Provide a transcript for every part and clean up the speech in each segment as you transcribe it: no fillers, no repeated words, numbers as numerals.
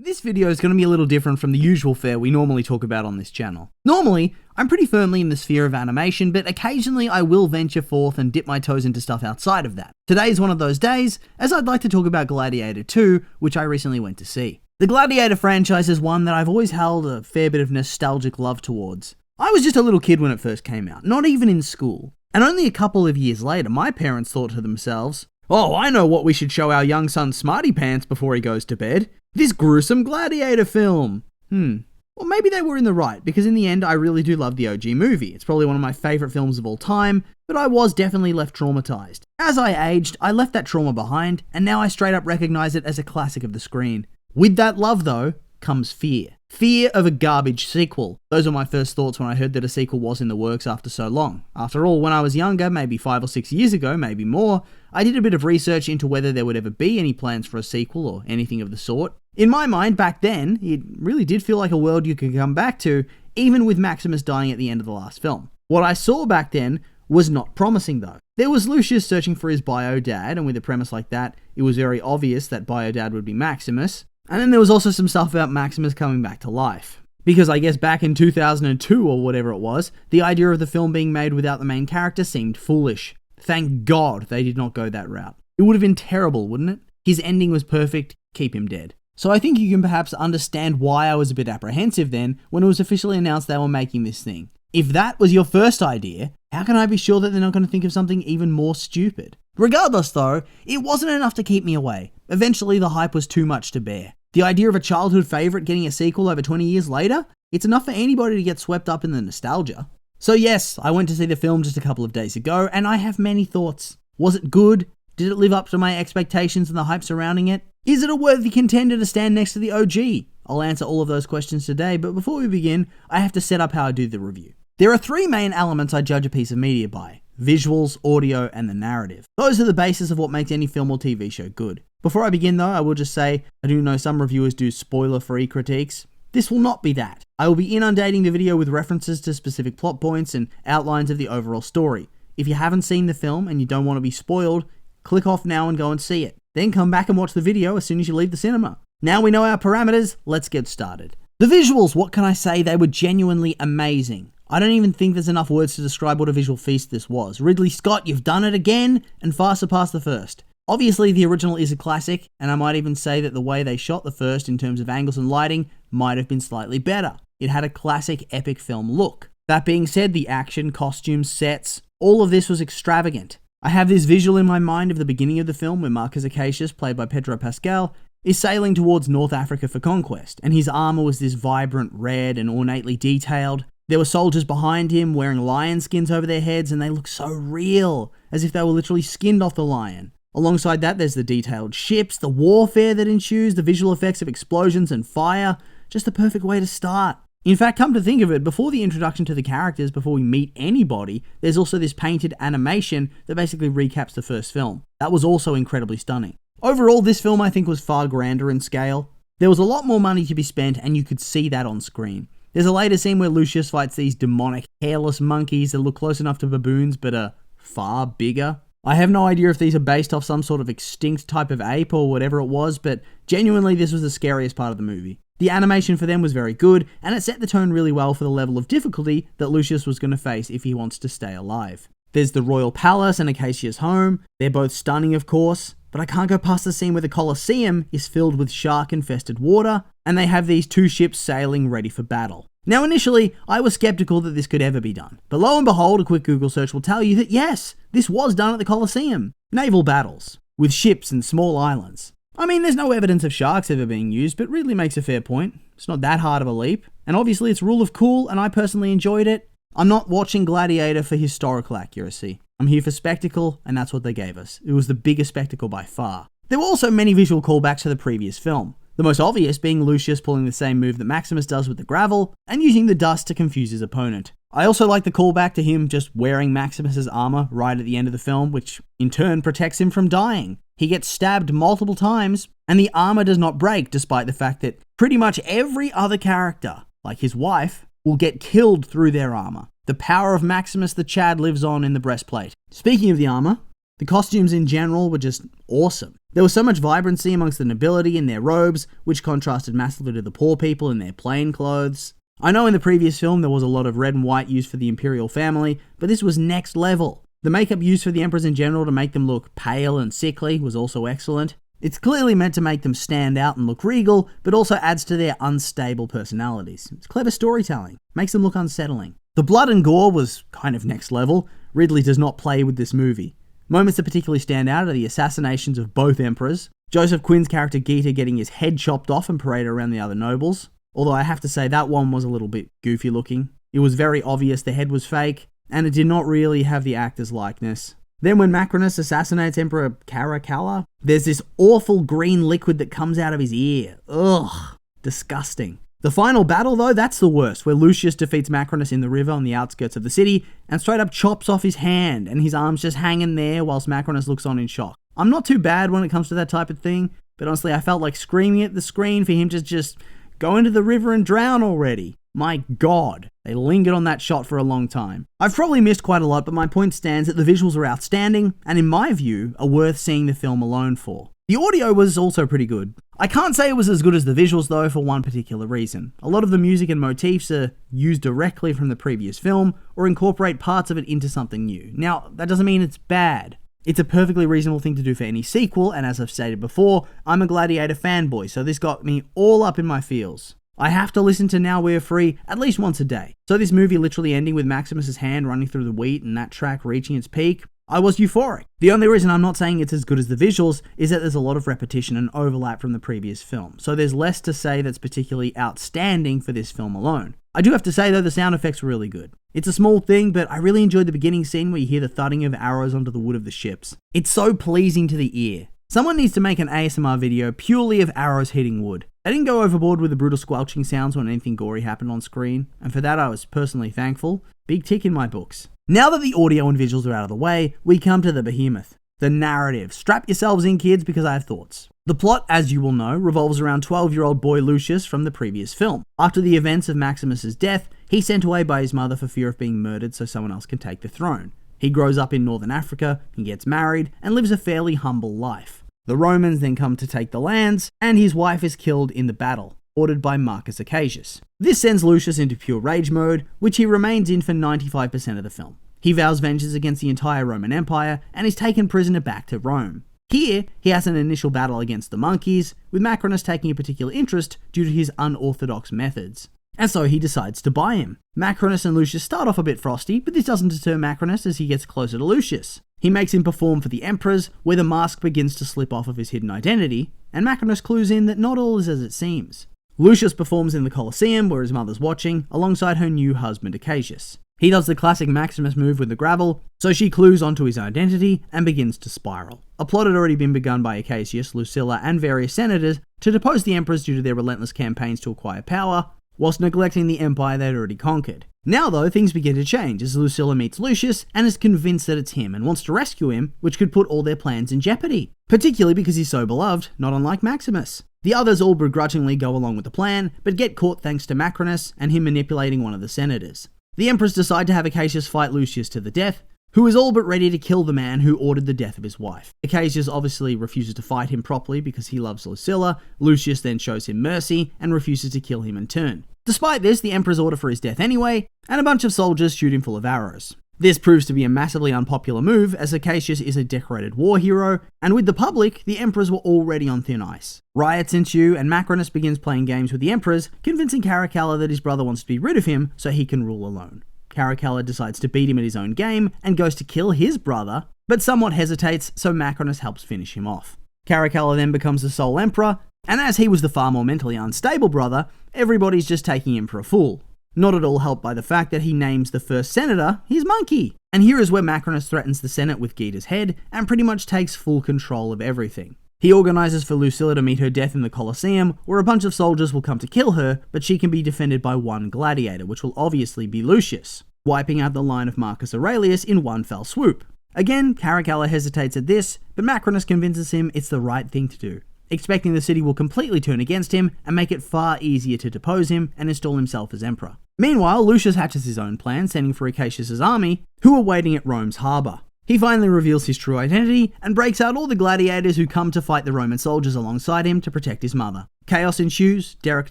This video is going to be a little different from the usual fare we normally talk about on this channel. Normally, I'm pretty firmly in the sphere of animation, but occasionally I will venture forth and dip my toes into stuff outside of that. Today is one of those days, as I'd like to talk about Gladiator 2, which I recently went to see. The Gladiator franchise is one that I've always held a fair bit of nostalgic love towards. I was just a little kid when it first came out, not even in school. And only a couple of years later, my parents thought to themselves, "Oh, I know what we should show our young son Smarty Pants before he goes to bed. This gruesome Gladiator film." Well, maybe they were in the right, because in the end, I really do love the OG movie. It's probably one of my favourite films of all time, but I was definitely left traumatised. As I aged, I left that trauma behind, and now I straight up recognise it as a classic of the screen. With that love, though, comes fear. Fear of a garbage sequel. Those were my first thoughts when I heard that a sequel was in the works after so long. After all, when I was younger, maybe 5 or 6 years ago, maybe more, I did a bit of research into whether there would ever be any plans for a sequel or anything of the sort. In my mind, back then, it really did feel like a world you could come back to, even with Maximus dying at the end of the last film. What I saw back then was not promising though. There was Lucius searching for his bio dad, and with a premise like that, it was very obvious that bio dad would be Maximus. And then there was also some stuff about Maximus coming back to life. Because I guess back in 2002 or whatever it was, the idea of the film being made without the main character seemed foolish. Thank God they did not go that route. It would have been terrible, wouldn't it? His ending was perfect, keep him dead. So I think you can perhaps understand why I was a bit apprehensive then when it was officially announced they were making this thing. If that was your first idea, how can I be sure that they're not going to think of something even more stupid? Regardless though, it wasn't enough to keep me away. Eventually the hype was too much to bear. The idea of a childhood favourite getting a sequel over 20 years later? It's enough for anybody to get swept up in the nostalgia. So yes, I went to see the film just a couple of days ago, and I have many thoughts. Was it good? Did it live up to my expectations and the hype surrounding it? Is it a worthy contender to stand next to the OG? I'll answer all of those questions today, but before we begin, I have to set up how I do the review. There are 3 main elements I judge a piece of media by: visuals, audio, and the narrative. Those are the basis of what makes any film or TV show good. Before I begin though, I will just say, I do know some reviewers do spoiler-free critiques. This will not be that. I will be inundating the video with references to specific plot points and outlines of the overall story. If you haven't seen the film and you don't want to be spoiled, click off now and go and see it. Then come back and watch the video as soon as you leave the cinema. Now we know our parameters, let's get started. The visuals, what can I say? They were genuinely amazing. I don't even think there's enough words to describe what a visual feast this was. Ridley Scott, you've done it again, and far surpassed the first. Obviously, the original is a classic, and I might even say that the way they shot the first in terms of angles and lighting might have been slightly better. It had a classic epic film look. That being said, the action, costumes, sets, all of this was extravagant. I have this visual in my mind of the beginning of the film where Marcus Acacius, played by Pedro Pascal, is sailing towards North Africa for conquest, and his armor was this vibrant red and ornately detailed. There were soldiers behind him wearing lion skins over their heads, and they looked so real, as if they were literally skinned off the lion. Alongside that, there's the detailed ships, the warfare that ensues, the visual effects of explosions and fire. Just the perfect way to start. In fact, come to think of it, before the introduction to the characters, before we meet anybody, there's also this painted animation that basically recaps the first film. That was also incredibly stunning. Overall, this film I think was far grander in scale. There was a lot more money to be spent, and you could see that on screen. There's a later scene where Lucius fights these demonic, hairless monkeys that look close enough to baboons but are far bigger. I have no idea if these are based off some sort of extinct type of ape or whatever it was, but genuinely this was the scariest part of the movie. The animation for them was very good, and it set the tone really well for the level of difficulty that Lucius was going to face if he wants to stay alive. There's the Royal Palace and Acacia's home. They're both stunning, of course, but I can't go past the scene where the Colosseum is filled with shark-infested water, and they have these 2 ships sailing ready for battle. Now initially, I was skeptical that this could ever be done, but lo and behold, a quick Google search will tell you that yes, this was done at the Colosseum. Naval battles, with ships and small islands. I mean, there's no evidence of sharks ever being used, but Ridley makes a fair point. It's not that hard of a leap, and obviously it's rule of cool, and I personally enjoyed it. I'm not watching Gladiator for historical accuracy. I'm here for spectacle, and that's what they gave us. It was the biggest spectacle by far. There were also many visual callbacks to the previous film. The most obvious being Lucius pulling the same move that Maximus does with the gravel, and using the dust to confuse his opponent. I also like the callback to him just wearing Maximus's armor right at the end of the film, which in turn protects him from dying. He gets stabbed multiple times, and the armor does not break, despite the fact that pretty much every other character, like his wife, will get killed through their armor. The power of Maximus the Chad lives on in the breastplate. Speaking of the armor, the costumes in general were just awesome. There was so much vibrancy amongst the nobility in their robes, which contrasted massively to the poor people in their plain clothes. I know in the previous film there was a lot of red and white used for the imperial family, but this was next level. The makeup used for the emperors in general to make them look pale and sickly was also excellent. It's clearly meant to make them stand out and look regal, but also adds to their unstable personalities. It's clever storytelling, makes them look unsettling. The blood and gore was kind of next level. Ridley does not play with this movie. Moments that particularly stand out are the assassinations of both emperors, Joseph Quinn's character Gita getting his head chopped off and paraded around the other nobles, although I have to say that one was a little bit goofy looking. It was very obvious the head was fake, and it did not really have the actor's likeness. Then when Macrinus assassinates Emperor Caracalla, there's this awful green liquid that comes out of his ear. Ugh, disgusting. The final battle though, that's the worst, where Lucius defeats Macrinus in the river on the outskirts of the city and straight up chops off his hand and his arm's just hanging there whilst Macrinus looks on in shock. I'm not too bad when it comes to that type of thing, but honestly I felt like screaming at the screen for him to just go into the river and drown already. My God, they lingered on that shot for a long time. I've probably missed quite a lot, but my point stands that the visuals are outstanding, and in my view, are worth seeing the film alone for. The audio was also pretty good. I can't say it was as good as the visuals though for one particular reason. A lot of the music and motifs are used directly from the previous film, or incorporate parts of it into something new. Now, that doesn't mean it's bad. It's a perfectly reasonable thing to do for any sequel, and as I've stated before, I'm a Gladiator fanboy, so this got me all up in my feels. I have to listen to Now We're Free at least once a day. So this movie literally ending with Maximus's hand running through the wheat and that track reaching its peak, I was euphoric. The only reason I'm not saying it's as good as the visuals is that there's a lot of repetition and overlap from the previous film, so there's less to say that's particularly outstanding for this film alone. I do have to say though, the sound effects were really good. It's a small thing, but I really enjoyed the beginning scene where you hear the thudding of arrows onto the wood of the ships. It's so pleasing to the ear. Someone needs to make an ASMR video purely of arrows hitting wood. They didn't go overboard with the brutal squelching sounds when anything gory happened on screen, and for that I was personally thankful. Big tick in my books. Now that the audio and visuals are out of the way, we come to the behemoth. The narrative. Strap yourselves in, kids, because I have thoughts. The plot, as you will know, revolves around 12-year-old boy Lucius from the previous film. After the events of Maximus's death, he's sent away by his mother for fear of being murdered so someone else can take the throne. He grows up in northern Africa, he gets married, and lives a fairly humble life. The Romans then come to take the lands, and his wife is killed in the battle, ordered by Marcus Acacius. This sends Lucius into pure rage mode, which he remains in for 95% of the film. He vows vengeance against the entire Roman Empire, and is taken prisoner back to Rome. Here, he has an initial battle against the monkeys, with Macrinus taking a particular interest due to his unorthodox methods. And so he decides to buy him. Macrinus and Lucius start off a bit frosty, but this doesn't deter Macrinus as he gets closer to Lucius. He makes him perform for the emperors, where the mask begins to slip off of his hidden identity, and Macrinus clues in that not all is as it seems. Lucius performs in the Colosseum, where his mother's watching, alongside her new husband Acacius. He does the classic Maximus move with the gravel, so she clues onto his identity and begins to spiral. A plot had already been begun by Acacius, Lucilla, and various senators to depose the emperors due to their relentless campaigns to acquire power, whilst neglecting the empire they had already conquered. Now though, things begin to change as Lucilla meets Lucius and is convinced that it's him and wants to rescue him, which could put all their plans in jeopardy. Particularly because he's so beloved, not unlike Maximus. The others all begrudgingly go along with the plan, but get caught thanks to Macrinus and him manipulating one of the senators. The emperors decide to have Acacius fight Lucius to the death, who is all but ready to kill the man who ordered the death of his wife. Acacius obviously refuses to fight him properly because he loves Lucilla. Lucius then shows him mercy and refuses to kill him in turn. Despite this, the emperors order for his death anyway, and a bunch of soldiers shoot him full of arrows. This proves to be a massively unpopular move, as Acacius is a decorated war hero, and with the public, the emperors were already on thin ice. Riots ensue, and Macrinus begins playing games with the emperors, convincing Caracalla that his brother wants to be rid of him so he can rule alone. Caracalla decides to beat him at his own game, and goes to kill his brother, but somewhat hesitates, so Macrinus helps finish him off. Caracalla then becomes the sole emperor, and as he was the far more mentally unstable brother, everybody's just taking him for a fool. Not at all helped by the fact that he names the first senator his monkey. And here is where Macrinus threatens the Senate with Gita's head, and pretty much takes full control of everything. He organises for Lucilla to meet her death in the Colosseum, where a bunch of soldiers will come to kill her, but she can be defended by one gladiator, which will obviously be Lucius, wiping out the line of Marcus Aurelius in one fell swoop. Again, Caracalla hesitates at this, but Macrinus convinces him it's the right thing to do, expecting the city will completely turn against him and make it far easier to depose him and install himself as emperor. Meanwhile, Lucius hatches his own plan, sending for Acacius' army, who are waiting at Rome's harbour. He finally reveals his true identity and breaks out all the gladiators who come to fight the Roman soldiers alongside him to protect his mother. Chaos ensues, Derek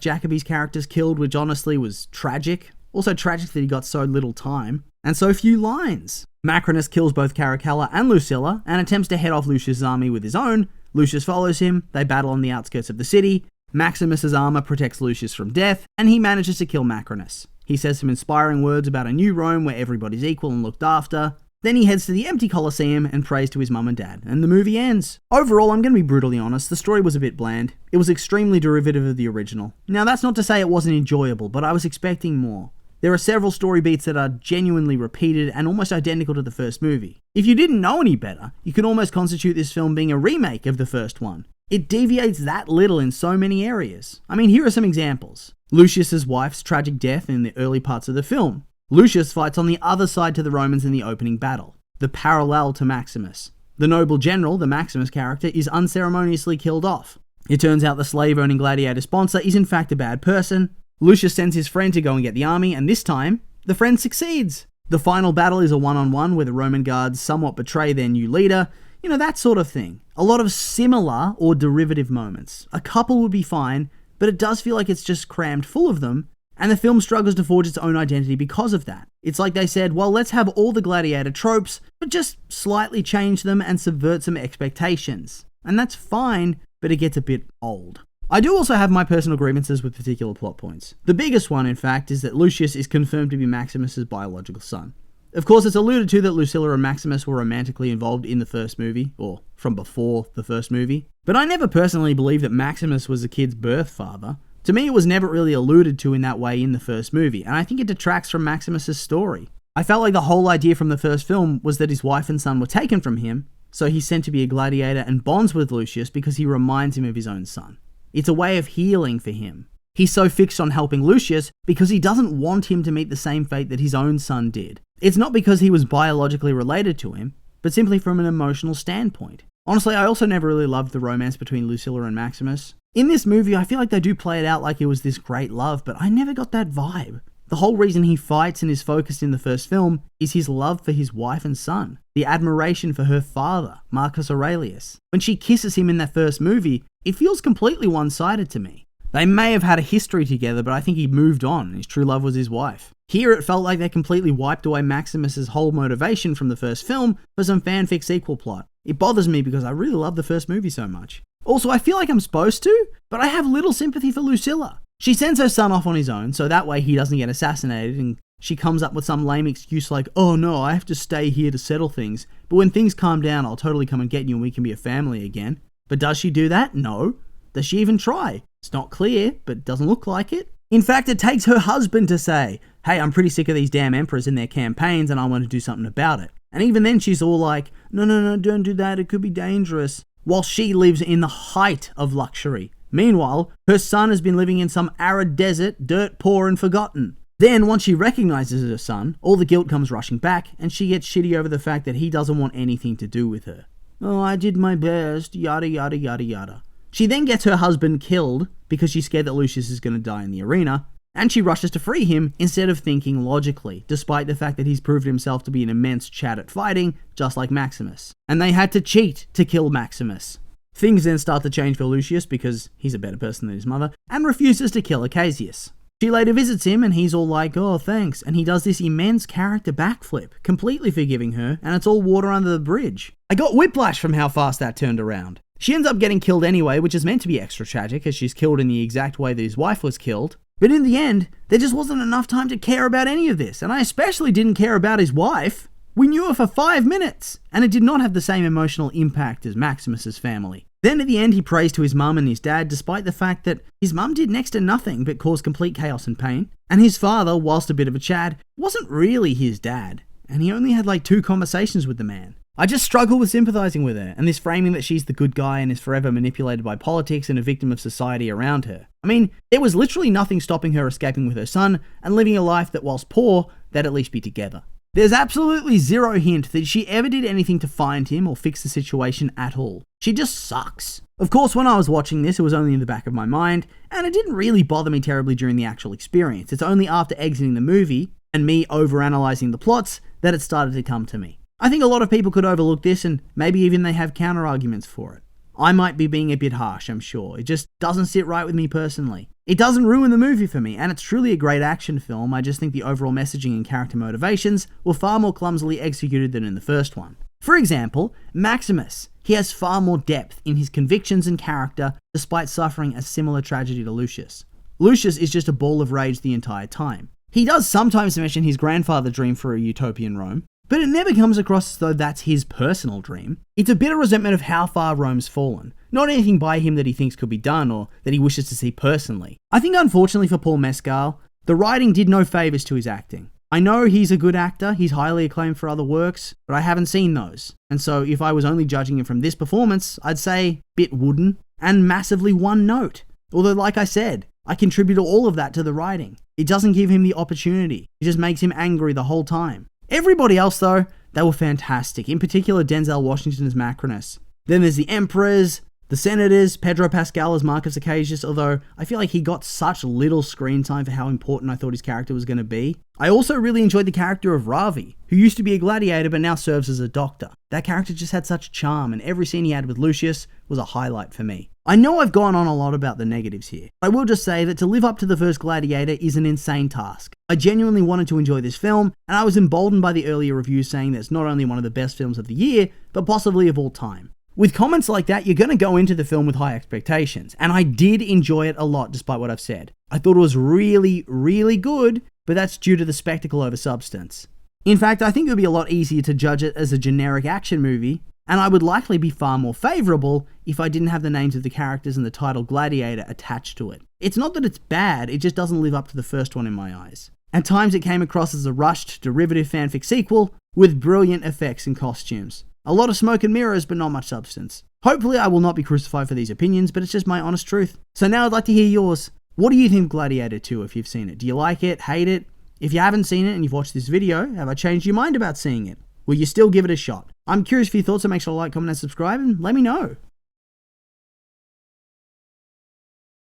Jacobi's character's killed, which honestly was tragic. Also tragic that he got so little time, and so few lines. Macrinus kills both Caracalla and Lucilla, and attempts to head off Lucius' army with his own. Lucius follows him, they battle on the outskirts of the city. Maximus's armor protects Lucius from death, and he manages to kill Macrinus. He says some inspiring words about a new Rome where everybody's equal and looked after. Then he heads to the empty Colosseum and prays to his mum and dad, and the movie ends. Overall, I'm going to be brutally honest, the story was a bit bland. It was extremely derivative of the original. Now, that's not to say it wasn't enjoyable, but I was expecting more. There are several story beats that are genuinely repeated and almost identical to the first movie. If you didn't know any better, you could almost constitute this film being a remake of the first one. It deviates that little in so many areas. I mean, here are some examples. Lucius's wife's tragic death in the early parts of the film. Lucius fights on the other side to the Romans in the opening battle. The parallel to Maximus. The noble general, the Maximus character, is unceremoniously killed off. It turns out the slave-owning gladiator sponsor is in fact a bad person. Lucius sends his friend to go and get the army, and this time, the friend succeeds. The final battle is a one-on-one where the Roman guards somewhat betray their new leader. You know, that sort of thing. A lot of similar or derivative moments. A couple would be fine, but it does feel like it's just crammed full of them, and the film struggles to forge its own identity because of that. It's like they said, well, let's have all the gladiator tropes, but just slightly change them and subvert some expectations. And that's fine, but it gets a bit old. I do also have my personal grievances with particular plot points. The biggest one, in fact, is that Lucius is confirmed to be Maximus's biological son. Of course, it's alluded to that Lucilla and Maximus were romantically involved in the first movie, or from before the first movie. But I never personally believed that Maximus was the kid's birth father. To me, it was never really alluded to in that way in the first movie, and I think it detracts from Maximus's story. I felt like the whole idea from the first film was that his wife and son were taken from him, so he's sent to be a gladiator and bonds with Lucius because he reminds him of his own son. It's a way of healing for him. He's so fixed on helping Lucius because he doesn't want him to meet the same fate that his own son did. It's not because he was biologically related to him, but simply from an emotional standpoint. Honestly, I also never really loved the romance between Lucilla and Maximus. In this movie, I feel like they do play it out like it was this great love, but I never got that vibe. The whole reason he fights and is focused in the first film is his love for his wife and son, the admiration for her father, Marcus Aurelius. When she kisses him in that first movie, it feels completely one-sided to me. They may have had a history together, but I think he moved on, and his true love was his wife. Here it felt like they completely wiped away Maximus's whole motivation from the first film for some fanfic sequel plot. It bothers me because I really love the first movie so much. Also, I feel like I'm supposed to, but I have little sympathy for Lucilla. She sends her son off on his own, so that way he doesn't get assassinated, and she comes up with some lame excuse like, oh no, I have to stay here to settle things, but when things calm down, I'll totally come and get you and we can be a family again. But does she do that? No. Does she even try? It's not clear, but it doesn't look like it. In fact, it takes her husband to say, hey, I'm pretty sick of these damn emperors and their campaigns and I want to do something about it. And even then she's all like, no, don't do that, it could be dangerous. While she lives in the height of luxury. Meanwhile, her son has been living in some arid desert, dirt poor and forgotten. Then, once she recognizes her son, all the guilt comes rushing back, and she gets shitty over the fact that he doesn't want anything to do with her. Oh, I did my best, yada yada yada yada. She then gets her husband killed, because she's scared that Lucius is going to die in the arena, and she rushes to free him instead of thinking logically, despite the fact that he's proved himself to be an immense chat at fighting, just like Maximus. And they had to cheat to kill Maximus. Things then start to change for Lucius because he's a better person than his mother, and refuses to kill Acacius. She later visits him and he's all like, oh thanks, and he does this immense character backflip, completely forgiving her, and it's all water under the bridge. I got whiplash from how fast that turned around. She ends up getting killed anyway, which is meant to be extra tragic as she's killed in the exact way that his wife was killed. But in the end, there just wasn't enough time to care about any of this, and I especially didn't care about his wife. We knew her for 5 minutes, and it did not have the same emotional impact as Maximus's family. Then at the end, he prays to his mum and his dad, despite the fact that his mum did next to nothing but cause complete chaos and pain. And his father, whilst a bit of a Chad, wasn't really his dad, and he only had like 2 conversations with the man. I just struggle with sympathizing with her, and this framing that she's the good guy and is forever manipulated by politics and a victim of society around her. I mean, there was literally nothing stopping her escaping with her son and living a life that whilst poor, they'd at least be together. There's absolutely zero hint that she ever did anything to find him or fix the situation at all. She just sucks. Of course, when I was watching this, it was only in the back of my mind, and it didn't really bother me terribly during the actual experience. It's only after exiting the movie, and me overanalyzing the plots, that it started to come to me. I think a lot of people could overlook this, and maybe even they have counter-arguments for it. I might be being a bit harsh, I'm sure. It just doesn't sit right with me personally. It doesn't ruin the movie for me, and it's truly a great action film. I just think the overall messaging and character motivations were far more clumsily executed than in the first one. For example, Maximus. He has far more depth in his convictions and character, despite suffering a similar tragedy to Lucius. Lucius is just a ball of rage the entire time. He does sometimes mention his grandfather's dream for a utopian Rome, but it never comes across as though that's his personal dream. It's a bitter resentment of how far Rome's fallen, not anything by him that he thinks could be done or that he wishes to see personally. I think unfortunately for Paul Mescal, the writing did no favours to his acting. I know he's a good actor, he's highly acclaimed for other works, but I haven't seen those. And so if I was only judging him from this performance, I'd say bit wooden and massively one note. Although like I said, I contribute all of that to the writing. It doesn't give him the opportunity. It just makes him angry the whole time. Everybody else though, they were fantastic. In particular, Denzel Washington as Macrinus. Then there's the Emperors, the Senators, Pedro Pascal as Marcus Acacius, although I feel like he got such little screen time for how important I thought his character was going to be. I also really enjoyed the character of Ravi, who used to be a gladiator but now serves as a doctor. That character just had such charm, and every scene he had with Lucius was a highlight for me. I know I've gone on a lot about the negatives here. I will just say that to live up to the first Gladiator is an insane task. I genuinely wanted to enjoy this film, and I was emboldened by the earlier reviews saying that it's not only one of the best films of the year, but possibly of all time. With comments like that, you're going to go into the film with high expectations, and I did enjoy it a lot despite what I've said. I thought it was really, really good, but that's due to the spectacle over substance. In fact, I think it would be a lot easier to judge it as a generic action movie, and I would likely be far more favourable if I didn't have the names of the characters and the title Gladiator attached to it. It's not that it's bad, it just doesn't live up to the first one in my eyes. At times it came across as a rushed, derivative fanfic sequel with brilliant effects and costumes. A lot of smoke and mirrors, but not much substance. Hopefully I will not be crucified for these opinions, but it's just my honest truth. So now I'd like to hear yours. What do you think of Gladiator 2 if you've seen it? Do you like it? Hate it? If you haven't seen it and you've watched this video, have I changed your mind about seeing it? Will you still give it a shot? I'm curious for your thoughts, so make sure to like, comment, and subscribe, and let me know.